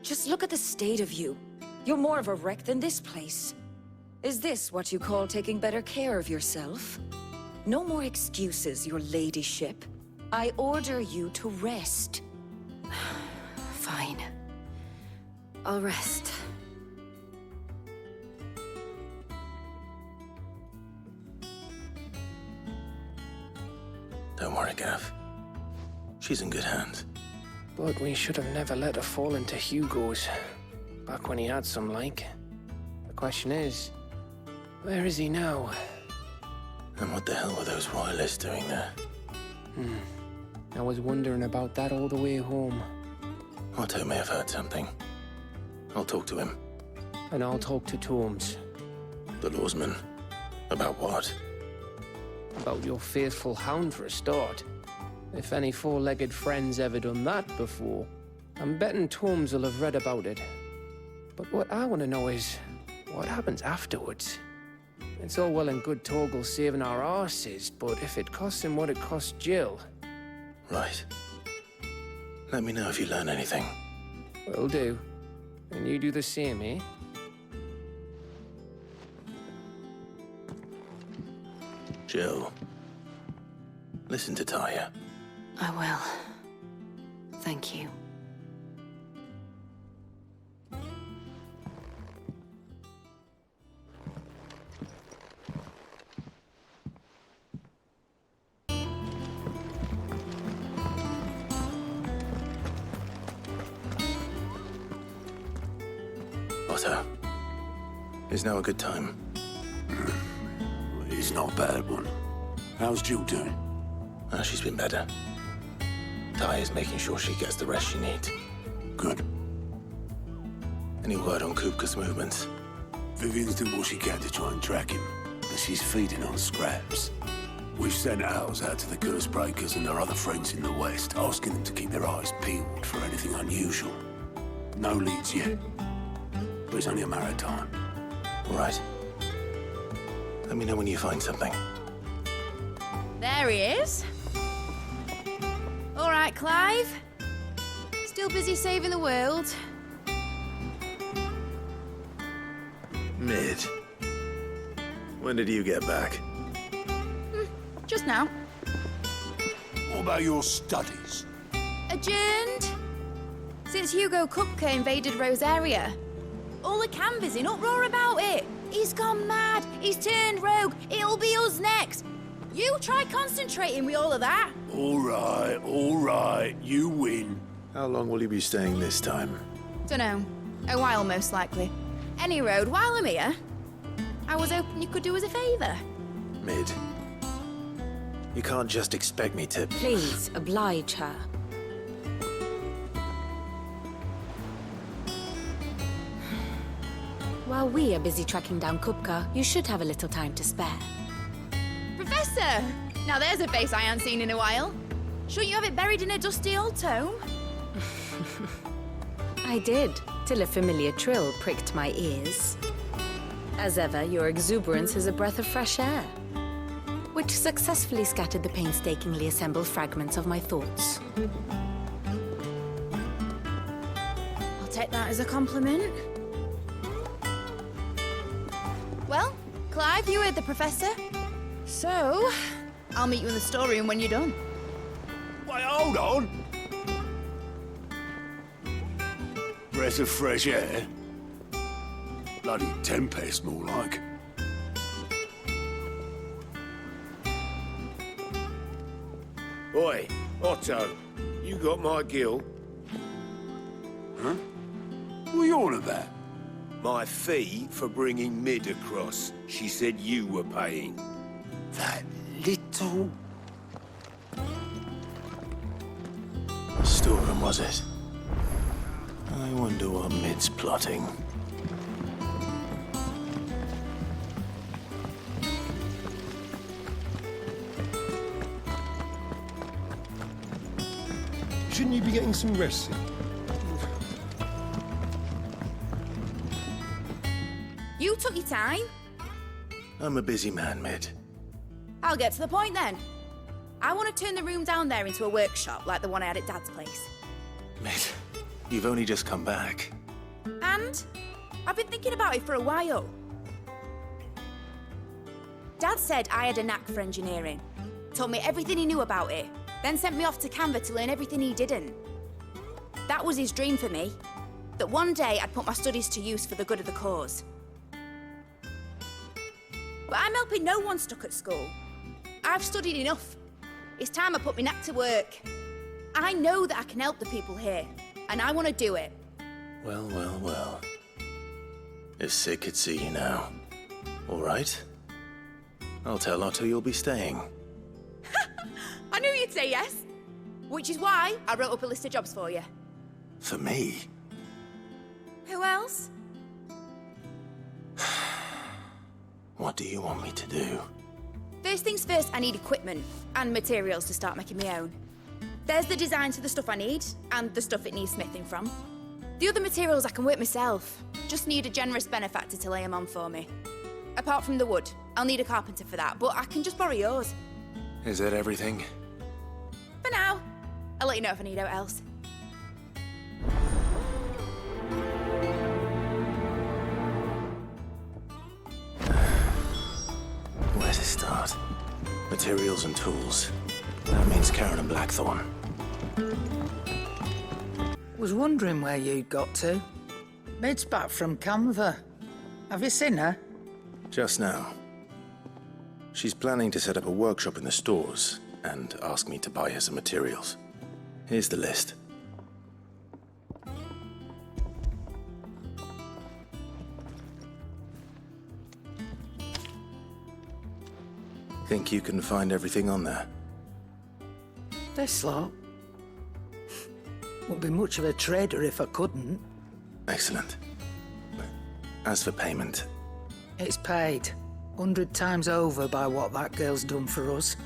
Just look at the state of you. You're more of a wreck than this place. Is this what you call taking better care of yourself? No more excuses, your ladyship. I order you to rest. Fine. I'll rest. Don't worry, Gav. She's in good hands. But we should have never let her fall into Hugo's. Back when he had some like. The question is, where is he now? And what the hell were those royalists doing there? I was wondering about that all the way home. Otto may have heard something. I'll talk to him. And I'll talk to Tomes. The lawsman. About what? About your faithful hound for a start. If any four-legged friend's ever done that before, I'm betting Tomes will have read about it. But what I want to know is, what happens afterwards? It's all well and good Torgal saving our arses, but if it costs him what it cost Jill... Right. Let me know if you learn anything. Will do. And you do the same, eh? Jill. Listen to Taya. I will. Thank you. Otto. Is now a good time? It's not a bad one. How's Jill doing? She's been better. Taya's making sure she gets the rest she needs. Good. Any word on Kupka's movements? Vivian's doing what she can to try and track him, but she's feeding on scraps. We've sent ours out to the Curse Breakers and their other friends in the West, asking them to keep their eyes peeled for anything unusual. No leads yet, but it's only a matter of time. All right. Let me know when you find something. There he is. All right, Clive. Still busy saving the world. Mid. When did you get back? Just now. What about your studies? Adjourned. Since Hugo Kupka invaded Rosaria. All the camp is in uproar about it. He's gone mad. He's turned rogue. It'll be us next. You try concentrating with all of that. All right, you win. How long will you be staying this time? Dunno. A while, most likely. Any road, while I'm here, I was hoping you could do us a favour. Mid. You can't just expect me to... Please, oblige her. While we are busy tracking down Kupka, you should have a little time to spare. Professor! Now there's a face I haven't seen in a while. Shouldn't you have it buried in a dusty old tome? I did, till a familiar trill pricked my ears. As ever, your exuberance is a breath of fresh air, which successfully scattered the painstakingly assembled fragments of my thoughts. I'll take that as a compliment. Well, Clive, you heard the Professor. So, I'll meet you in the storeroom when you're done. Wait, hold on! Breath of fresh air? Bloody tempest, more like. Oi, Otto, you got my gill? Huh? What are you on about? My fee for bringing Mid across. She said you were paying. That little... Storeroom, was it? I wonder what Mid's plotting. Shouldn't you be getting some rest soon? You took your time. I'm a busy man, Mid. I'll get to the point then. I want to turn the room down there into a workshop like the one I had at Dad's place. Mid, you've only just come back. And I've been thinking about it for a while. Dad said I had a knack for engineering, told me everything he knew about it, then sent me off to Canva to learn everything he didn't. That was his dream for me, that one day I'd put my studies to use for the good of the cause. But I'm helping no one stuck at school. I've studied enough. It's time I put my knack to work. I know that I can help the people here, and I want to do it. Well, well, well. If Sid could see you now. All right. I'll tell Otto you'll be staying. I knew you'd say yes. Which is why I wrote up a list of jobs for you. For me? Who else? What do you want me to do? First things first, I need equipment and materials to start making my own. There's the designs for the stuff I need, and the stuff it needs smithing from. The other materials I can work myself. Just need a generous benefactor to lay them on for me. Apart from the wood, I'll need a carpenter for that, but I can just borrow yours. Is that everything? For now. I'll let you know if I need out else. Where to start? Materials and tools. That means Karen and Blackthorn. Was wondering where you'd got to. Mid's back from Canva. Have you seen her? Just now. She's planning to set up a workshop in the stores and ask me to buy her some materials. Here's the list. Think you can find everything on there? This lot. Wouldn't be much of a trader if I couldn't. Excellent. As for payment, It's paid 100 times over by what that girl's done for us.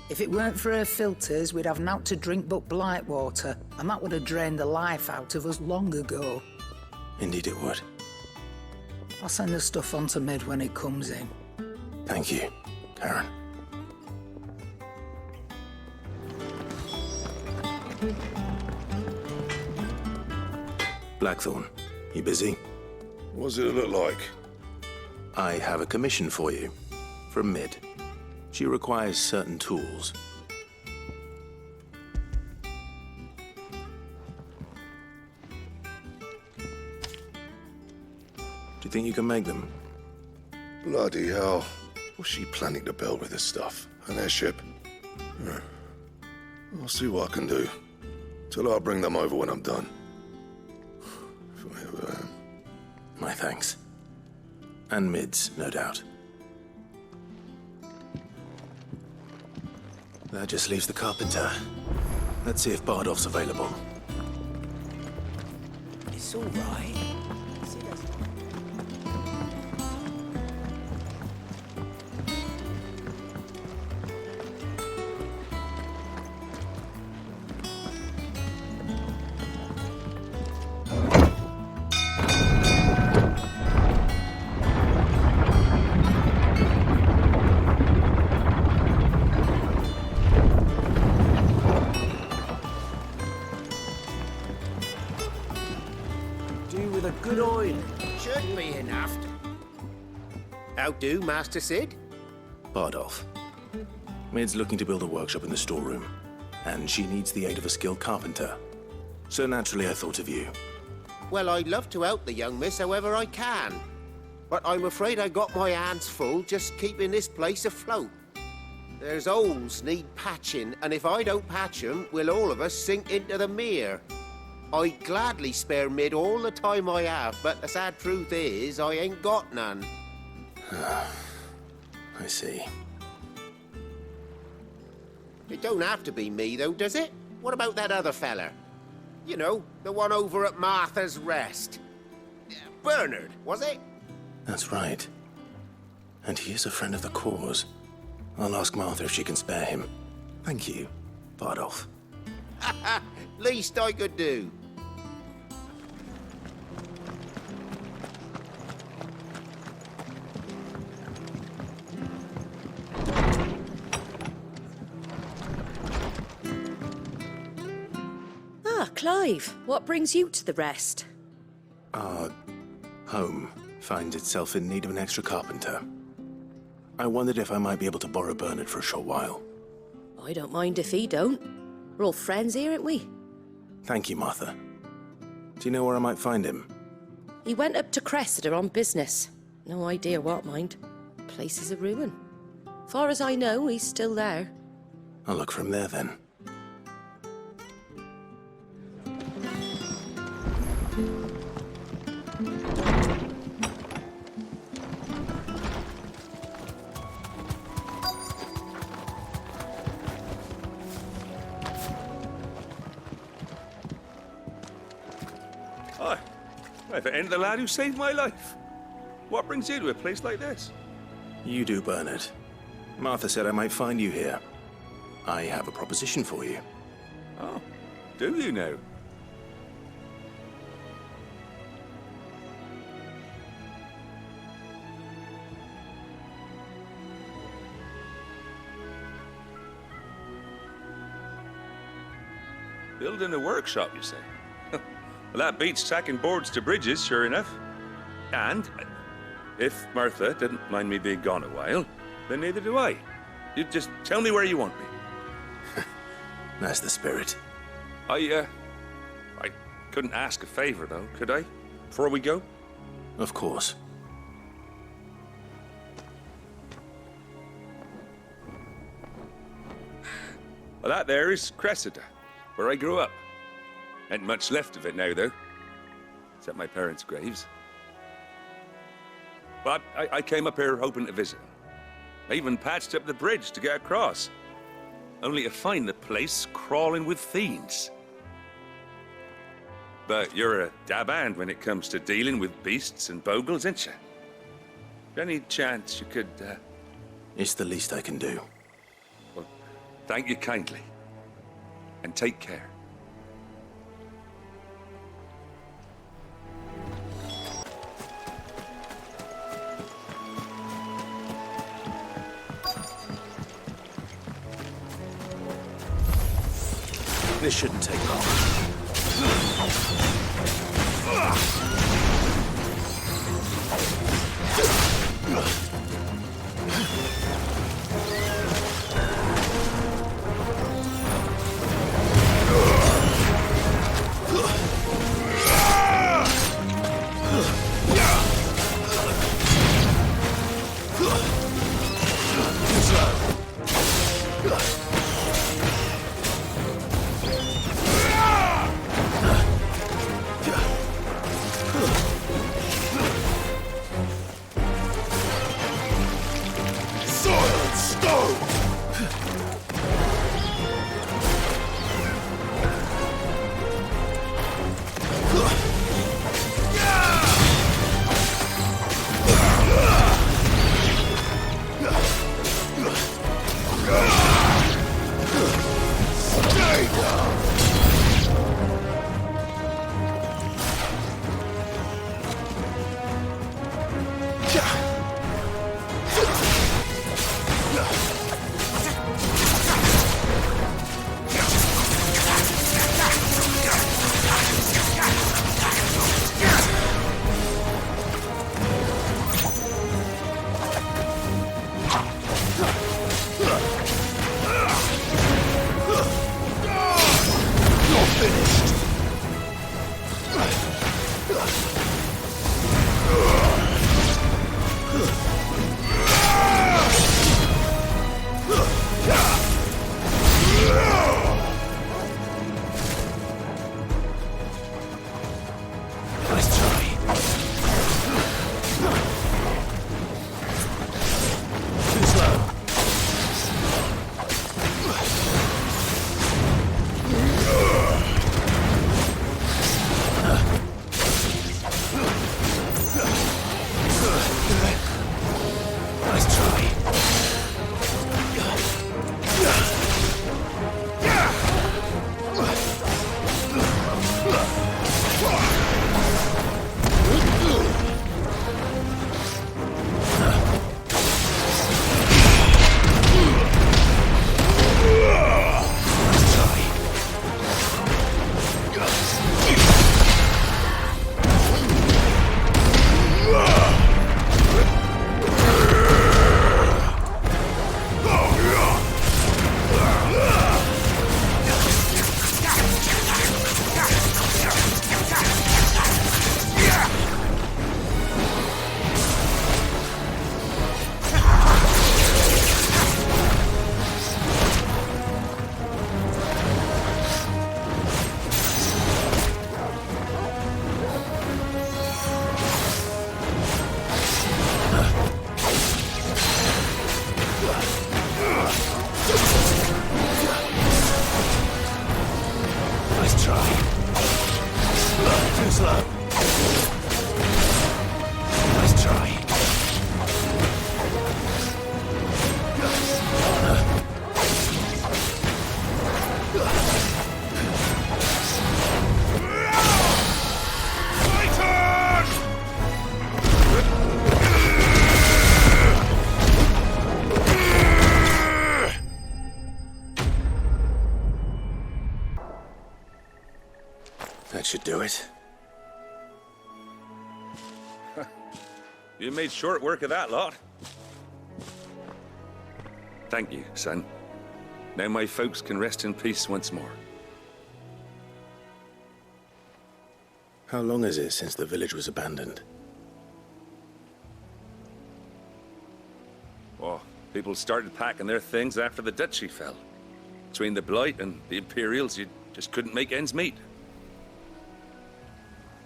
If it weren't for her filters, we'd have naught to drink but blight water, and that would have drained the life out of us long ago. indeed it would. I'll send the stuff on to Mid when it comes in. Thank you, Karen. Blackthorn, you busy? What's it look like? I have a commission for you. From Mid. She requires certain tools. Do you think you can make them? Bloody hell. What's she planning to build with this stuff? An airship? I'll see what I can do. Tell her I'll bring them over when I'm done. If I ever am. My thanks. And Mid's, no doubt. That just leaves the carpenter. Let's see if Bardolph's available. It's all right. With a good oil. Should be enough. How do, Master Sid? Bardolph. Mid's looking to build a workshop in the storeroom, and she needs the aid of a skilled carpenter. So naturally I thought of you. Well, I'd love to help the young miss however I can. But I'm afraid I got my hands full just keeping this place afloat. There's holes need patching, and if I don't patch them, we'll all of us sink into the mere. I'd gladly spare Mid all the time I have, but the sad truth is, I ain't got none. I see. It don't have to be me, though, does it? What about that other fella? You know, the one over at Martha's Rest. Bernard, was it? That's right. And he is a friend of the cause. I'll ask Martha if she can spare him. Thank you, Bardolph. Least I could do. Ah, Clive, what brings you to the Rest? Our home finds itself in need of an extra carpenter. I wondered if I might be able to borrow Bernard for a short while. I don't mind if he don't. We're all friends here, aren't we? Thank you, Martha. Do you know where I might find him? He went up to Cressida on business. No idea what, mind. Place is a ruin. Far as I know, he's still there. I'll look for him there, then. Hi. If it ain't the lad who saved my life. What brings you to a place like this? You do, Bernard. Martha said I might find you here. I have a proposition for you. Oh, do you now? Building a workshop, you say? Well, that beats sacking boards to bridges, sure enough. And if Martha didn't mind me being gone a while, then neither do I. You just tell me where you want me. That's the spirit. I couldn't ask a favor, though, could I? Before we go? Of course. Well, that there is Cressida, where I grew up. Ain't much left of it now, though. Except my parents' graves. But I came up here hoping to visit. I even patched up the bridge to get across. Only to find the place crawling with fiends. But you're a dab hand when it comes to dealing with beasts and bogles, ain't you? Any chance you could, It's the least I can do. Well, thank you kindly. And take care. This shouldn't take long. That should do it. You made short work of that lot. Thank you, son. Now my folks can rest in peace once more. How long is it since the village was abandoned? Oh, people started packing their things after the duchy fell. Between the Blight and the Imperials, you just couldn't make ends meet.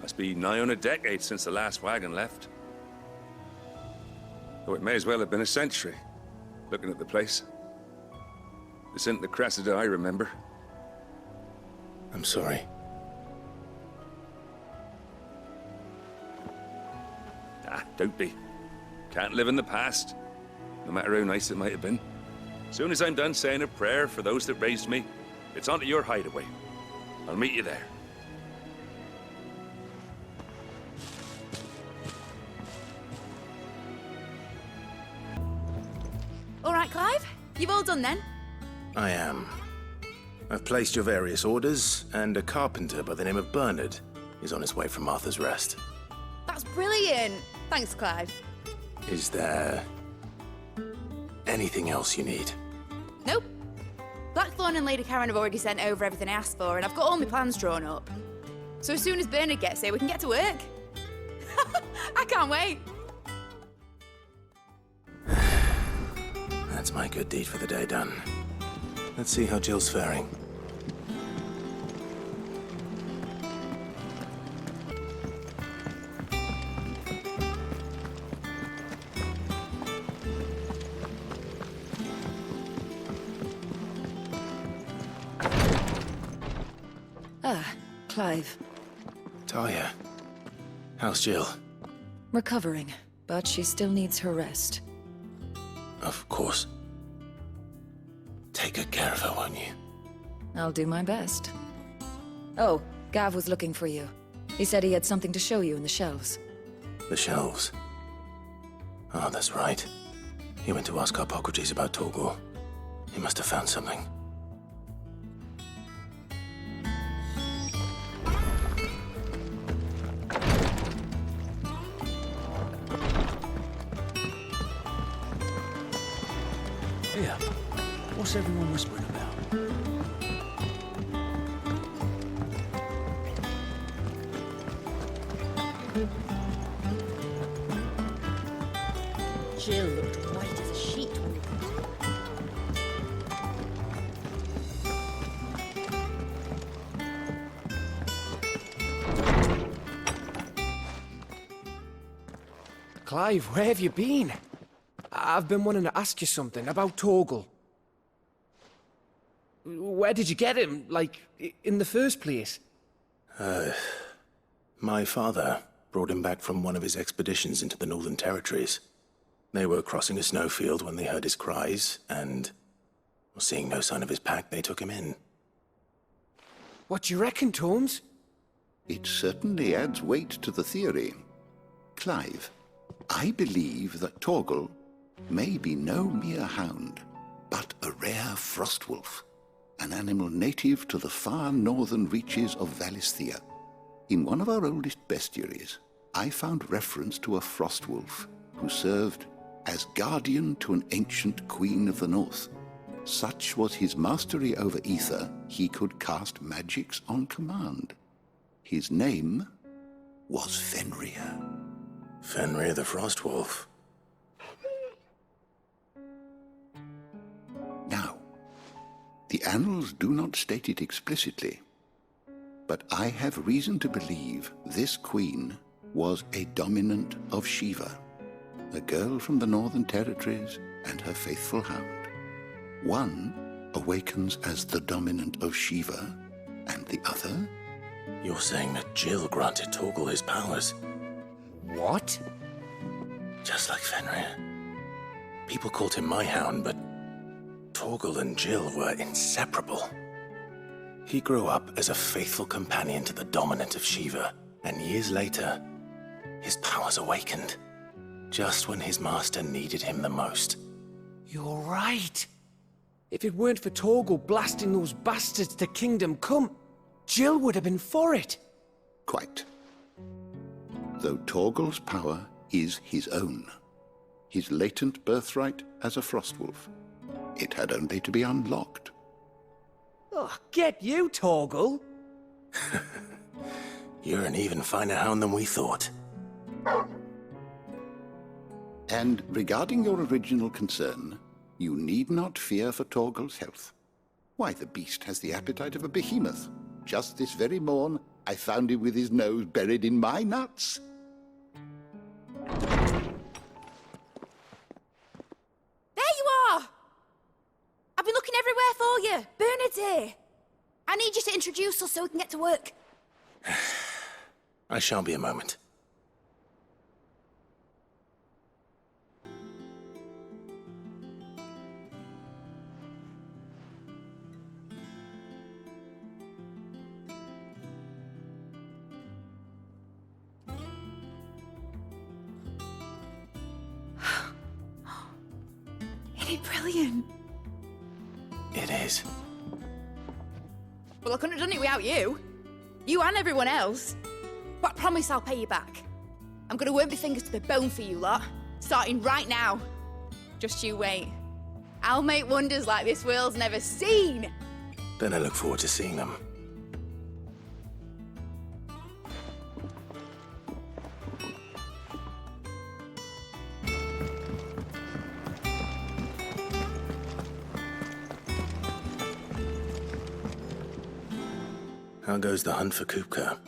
Must be nigh on a decade since the last wagon left. Oh, it may as well have been a century, looking at the place. This isn't the Cressida I remember. I'm sorry. Ah, don't be. Can't live in the past, no matter how nice it might have been. Soon as I'm done saying a prayer for those that raised me, it's on to your hideaway. I'll meet you there. All right, Clive? You've all done then? I am. I've placed your various orders, and a carpenter by the name of Bernard is on his way from Arthur's Rest. That's brilliant. Thanks, Clive. Is there anything else you need? Nope. Blackthorn and Lady Karen have already sent over everything I asked for, and I've got all my plans drawn up. So as soon as Bernard gets here, we can get to work. I can't wait. That's my good deed for the day done. Let's see how Jill's faring. Ah, Clive. Talia, how's Jill? Recovering, but she still needs her rest. Of course. Take good care of her, won't you? I'll do my best. Oh, Gav was looking for you. He said he had something to show you in the shelves. The shelves. Oh, that's right. He went to ask Harpocrates about Torgor. He must have found something. Here, what's everyone whispering about? Jill looked white as a sheet when we got her. Clive, where have you been? I've been wanting to ask you something about Torgal. Where did you get him, like, in the first place? My father brought him back from one of his expeditions into the Northern Territories. They were crossing a snowfield when they heard his cries, and, seeing no sign of his pack, they took him in. What do you reckon, Torms? It certainly adds weight to the theory. Clive, I believe that Torgal may be no mere hound, but a rare frostwolf, an animal native to the far northern reaches of Valisthea. In one of our oldest bestiaries, I found reference to a frostwolf who served as guardian to an ancient queen of the north. Such was his mastery over ether, he could cast magics on command. His name was Fenrir. Fenrir the Frostwolf. Now, the annals do not state it explicitly, but I have reason to believe this queen was a dominant of Shiva, a girl from the Northern Territories and her faithful hound. One awakens as the dominant of Shiva, and the other? You're saying that Jill granted Torgal his powers? What? Just like Fenrir. People called him my hound, but Torgal and Jill were inseparable. He grew up as a faithful companion to the dominant of Shiva, and years later, his powers awakened, just when his master needed him the most. You're right. If it weren't for Torgal blasting those bastards to Kingdom Come, Jill would have been for it. quite. Though Torgal's power is his own, his latent birthright as a Frostwolf, it had only to be unlocked. Oh, get you, Torgal! You're an even finer hound than we thought. And regarding your original concern, you need not fear for Torgal's health. Why, the beast has the appetite of a behemoth. Just this very morn, I found him with his nose buried in my nuts. There you are! I've been looking everywhere for you. Bernard's here. I need you to introduce us so we can get to work. I shan't be a moment. Isn't it brilliant? It is. Well, I couldn't have done it without you. You and everyone else. But I promise I'll pay you back. I'm gonna work my fingers to the bone for you lot, starting right now. Just you wait. I'll make wonders like this world's never seen. Then I look forward to seeing them. How goes the hunt for Kupka?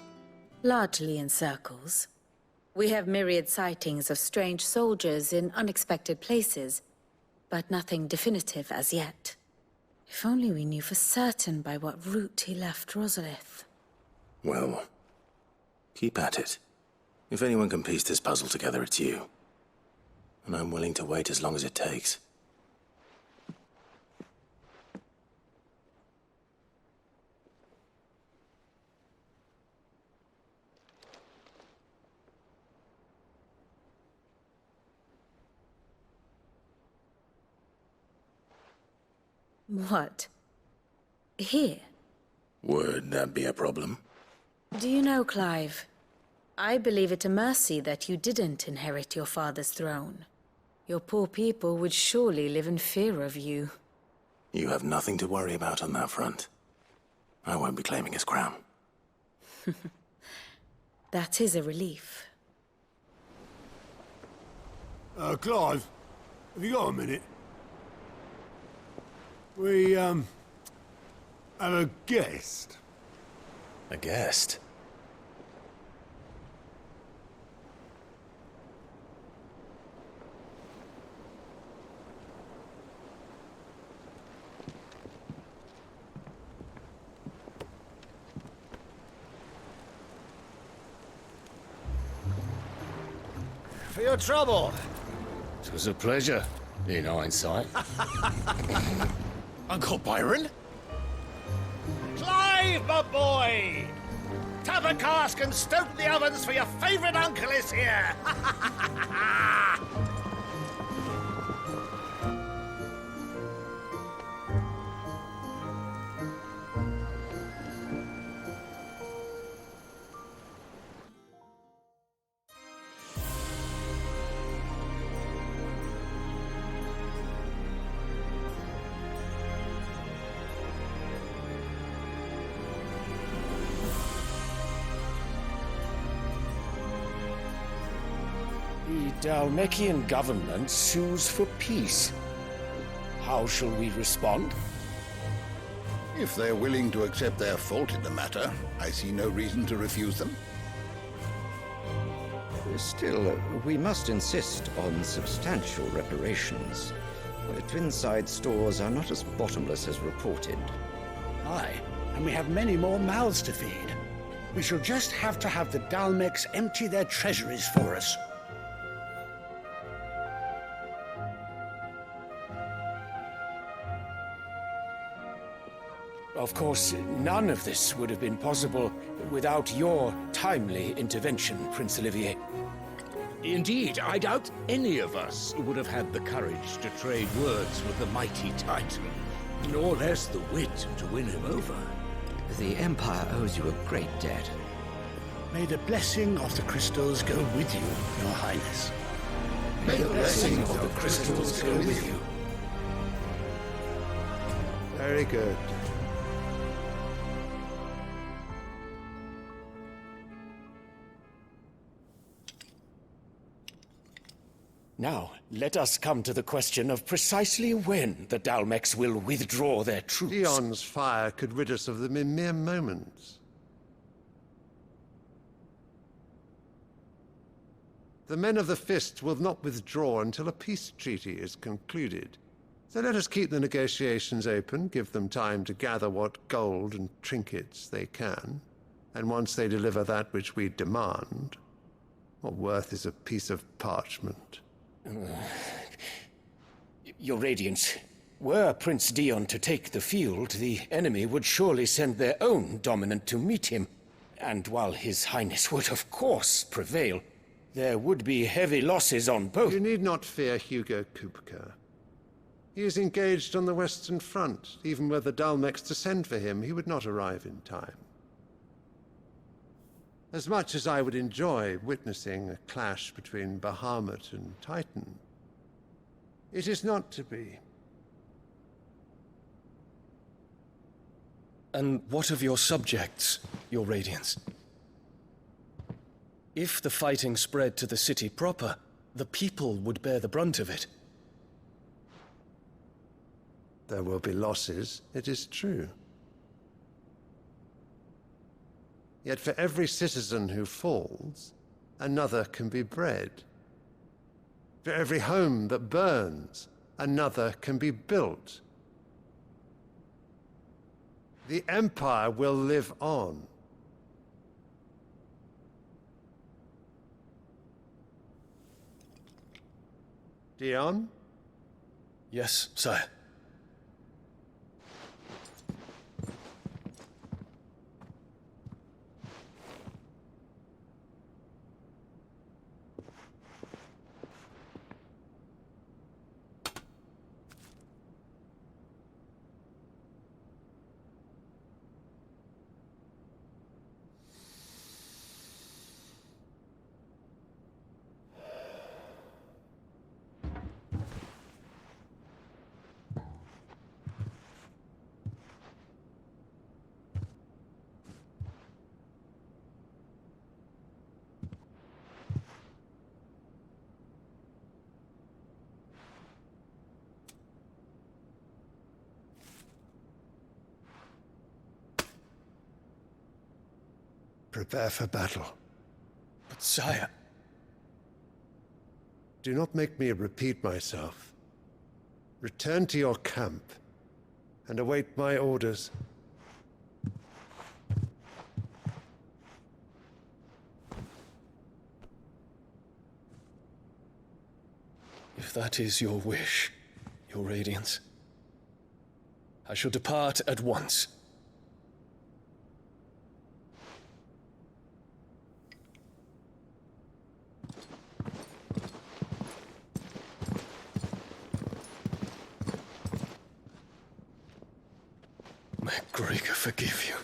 Largely in circles. We have myriad sightings of strange soldiers in unexpected places, but nothing definitive as yet. If only we knew for certain by what route he left Rosalith. Well, keep at it. If anyone can piece this puzzle together, it's you. And I'm willing to wait as long as it takes. What? Here? Would that be a problem? Do you know, Clive? I believe it a mercy that you didn't inherit your father's throne. Your poor people would surely live in fear of you. You have nothing to worry about on that front. I won't be claiming his crown. That is a relief. Clive, have you got a minute? We, have a guest. A guest? For your trouble. It was a pleasure, in hindsight. Uncle Byron? Clive, my boy! Tap a cask and stoke the ovens for your favourite uncle is here! The Dalmekian government sues for peace. How shall we respond? If they're willing to accept their fault in the matter, I see no reason to refuse them. Still, we must insist on substantial reparations. Twinside stores are not as bottomless as reported. Aye, and we have many more mouths to feed. We shall just have to have the Dalmeks empty their treasuries for us. Of course, none of this would have been possible without your timely intervention, Prince Olivier. Indeed, I doubt any of us would have had the courage to trade words with the mighty Titan, nor less the wit to win him over. The Empire owes you a great debt. May the blessing of the crystals go with you, Your Highness. May the blessing of the crystals go with you. Very good. Now, let us come to the question of precisely when the Dalmex will withdraw their troops. Dion's fire could rid us of them in mere moments. The men of the Fist will not withdraw until a peace treaty is concluded. So let us keep the negotiations open, give them time to gather what gold and trinkets they can, and once they deliver that which we demand, what worth is a piece of parchment? Your Radiance, were Prince Dion to take the field, the enemy would surely send their own dominant to meet him. And while His Highness would of course prevail, there would be heavy losses on both. You need not fear Hugo Kupka. He is engaged on the Western Front. Even were the Dalmex to send for him, he would not arrive in time. As much as I would enjoy witnessing a clash between Bahamut and Titan, it is not to be. And what of your subjects, Your Radiance? If the fighting spread to the city proper, the people would bear the brunt of it. There will be losses, it is true. Yet for every citizen who falls, another can be bred. For every home that burns, another can be built. The Empire will live on. Dion? Yes, sire. Prepare for battle. But sire... Do not make me repeat myself. Return to your camp and await my orders. If that is your wish, Your Radiance, I shall depart at once. May Gregor forgive you.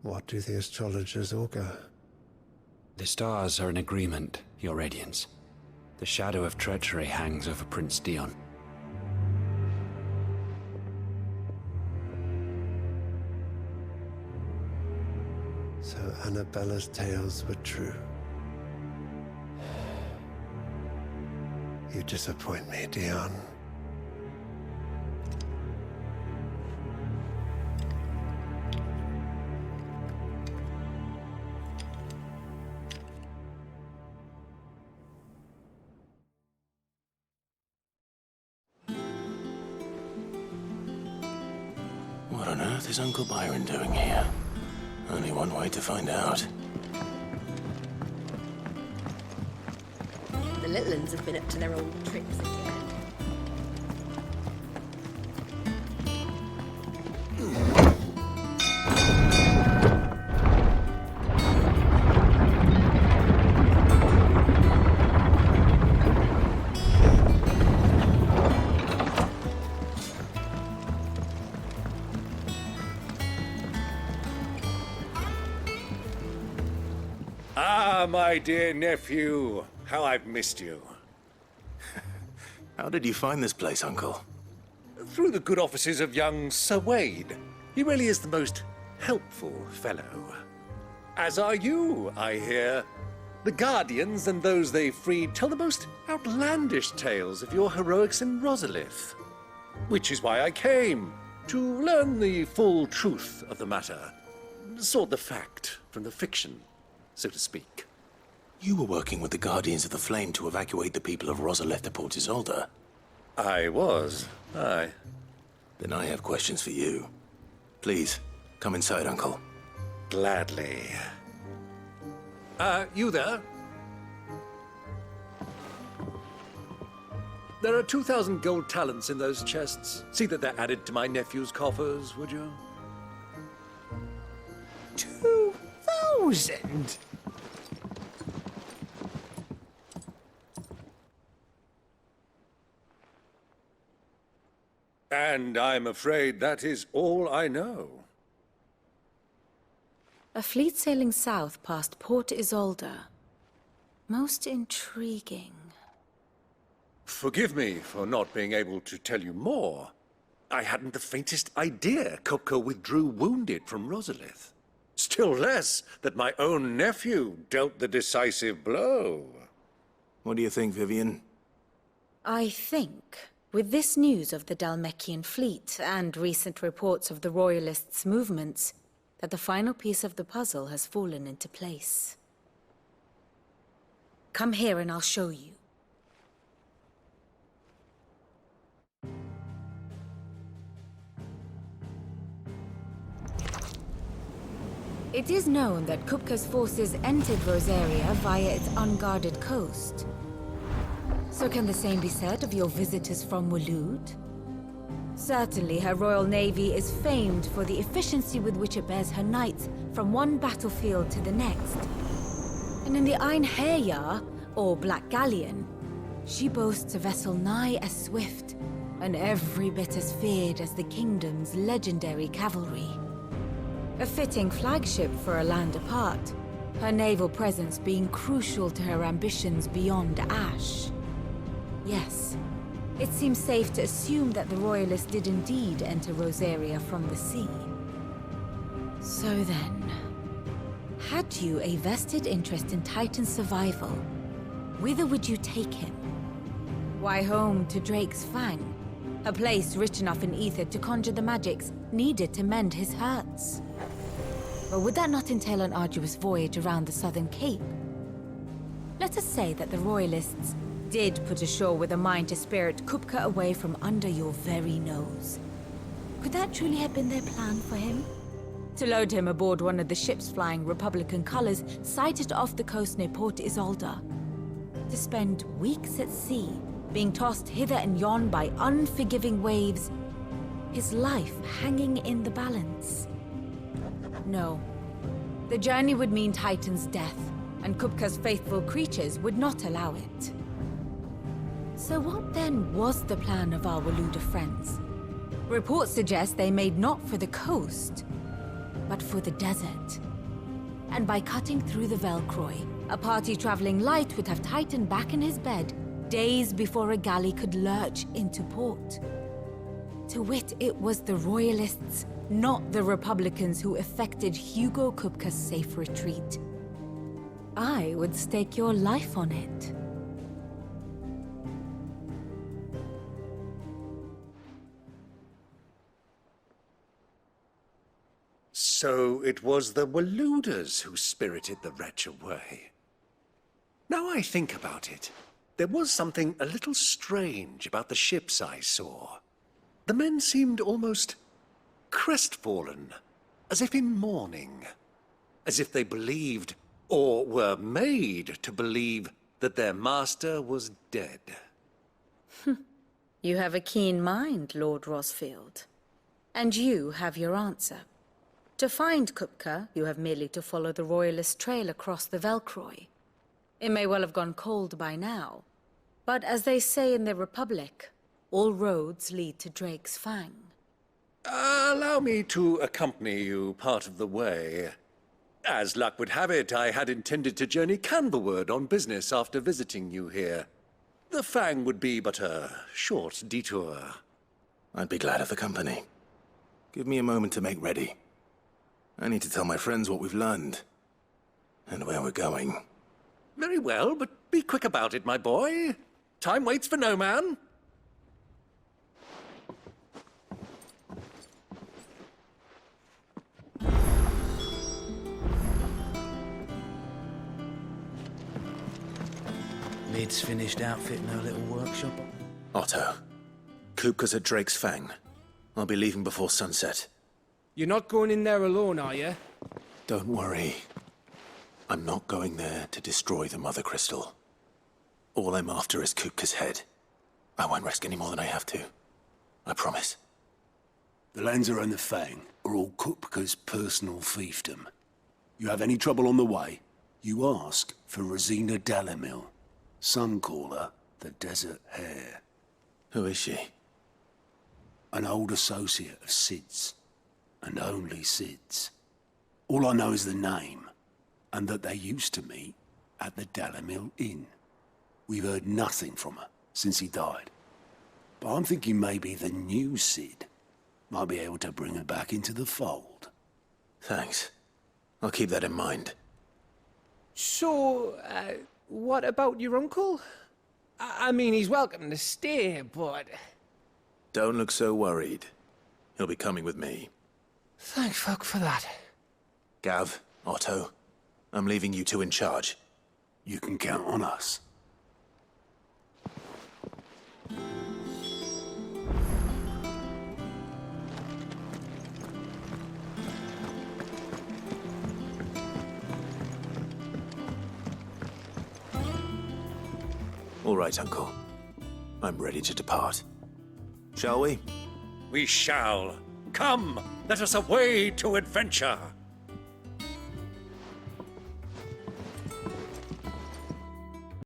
What do the astrologers augur? The stars are in agreement, Your Radiance. The shadow of treachery hangs over Prince Dion. So Annabella's tales were true. You disappoint me, Dion. What on earth is Uncle Byron doing here? Only one way to find out. The little uns have been up to their old tricks again. My dear nephew, how I've missed you. How did you find this place, Uncle? Through the good offices of young Sir Wade. He really is the most helpful fellow. As are you, I hear. The Guardians and those they freed tell the most outlandish tales of your heroics in Rosalith. Which is why I came, to learn the full truth of the matter. Sort the fact from the fiction, so to speak. You were working with the Guardians of the Flame to evacuate the people of Rosalith to Port Isolde. I was, aye. Then I have questions for you. Please, come inside, Uncle. Gladly. You there? There are 2,000 gold talents in those chests. See that they're added to my nephew's coffers, would you? 2,000? And I'm afraid that is all I know. A fleet sailing south past Port Isolde. Most intriguing. Forgive me for not being able to tell you more. I hadn't the faintest idea Kupka withdrew wounded from Rosalith. Still less that my own nephew dealt the decisive blow. What do you think, Vivian? I think, with this news of the Dhalmekian fleet and recent reports of the Royalists' movements, that the final piece of the puzzle has fallen into place. Come here and I'll show you. It is known that Kupka's forces entered Rosaria via its unguarded coast. So can the same be said of your visitors from Waloed? Certainly, her royal navy is famed for the efficiency with which it bears her knights from one battlefield to the next. And in the Einherjar, or Black Galleon, she boasts a vessel nigh as swift and every bit as feared as the kingdom's legendary cavalry. A fitting flagship for a land apart, her naval presence being crucial to her ambitions beyond Ash. Yes, it seems safe to assume that the Royalists did indeed enter Rosaria from the sea. So then, had you a vested interest in Titan's survival, whither would you take him? Why, home to Drake's Fang, a place rich enough in ether to conjure the magics needed to mend his hurts. But would that not entail an arduous voyage around the southern cape? Let us say that the Royalists did put ashore with a mind to spirit Kupka away from under your very nose. Could that truly have been their plan for him? To load him aboard one of the ships flying Republican colors sighted off the coast near Port Isolde. To spend weeks at sea, being tossed hither and yon by unforgiving waves, his life hanging in the balance. No. The journey would mean Titan's death, and Kupka's faithful creatures would not allow it. So what then was the plan of our Waluda friends? Reports suggest they made not for the coast, but for the desert. And by cutting through the Velcroy, a party traveling light would have Titan back in his bed days before a galley could lurch into port. To wit, it was the Royalists, not the Republicans, who effected Hugo Kupka's safe retreat. I would stake your life on it. So it was the Waludas who spirited the wretch away. Now I think about it, there was something a little strange about the ships I saw. The men seemed almost crestfallen, as if in mourning, as if they believed, or were made to believe, that their master was dead. You have a keen mind, Lord Rosfield. And you have your answer. To find Kupka, you have merely to follow the Royalist trail across the Velcroy. It may well have gone cold by now, but as they say in the Republic, all roads lead to Drake's Fang. Allow me to accompany you part of the way. As luck would have it, I had intended to journey Canberward on business after visiting you here. The Fang would be but a short detour. I'd be glad of the company. Give me a moment to make ready. I need to tell my friends what we've learned. And where we're going. Very well, but be quick about it, my boy. Time waits for no man. Lid's finished outfitting her little workshop. Otto, Kupka's at Drake's Fang. I'll be leaving before sunset. You're not going in there alone, are you? Don't worry. I'm not going there to destroy the Mother Crystal. All I'm after is Kupka's head. I won't risk any more than I have to. I promise. The Lancer and the Fang are all Kupka's personal fiefdom. You have any trouble on the way, you ask for Rosina Dalamil. Some call her the Desert Hare. Who is she? An old associate of Sid's. And only Sid's. All I know is the name, and that they used to meet at the Dalamil Inn. We've heard nothing from her since he died. But I'm thinking maybe the new Sid might be able to bring her back into the fold. Thanks. I'll keep that in mind. So, what about your uncle? I mean, he's welcome to stay, but... Don't look so worried. He'll be coming with me. Thank fuck for that. Gav, Otto, I'm leaving you two in charge. You can count on us. All right, Uncle. I'm ready to depart. Shall we? We shall. Come, let us away to adventure.